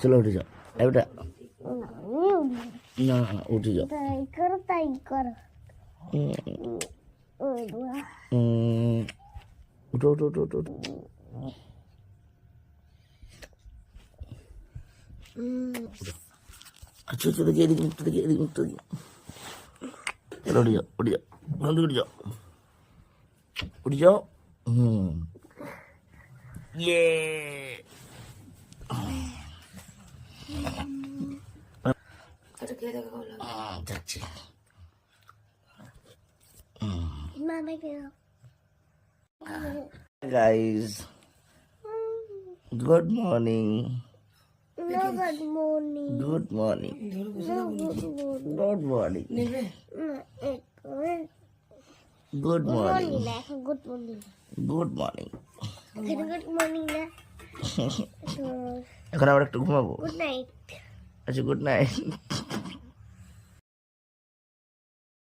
चलो उठ जाओ बेटा ना उठ जाओ ताई कर उठो उठो उठो उठो अच्छा चलो ये देखो तो ये देखो तो चलो उठ जाओ बंद उठ जाओ उठ जाओ ये যাচ্ছি guys good morning No, good morning. good morning good morning good morning Good morning. good morning Good morning. এখন আবার একটু ঘুমাবো Good night. আচ্ছা গুড নাইট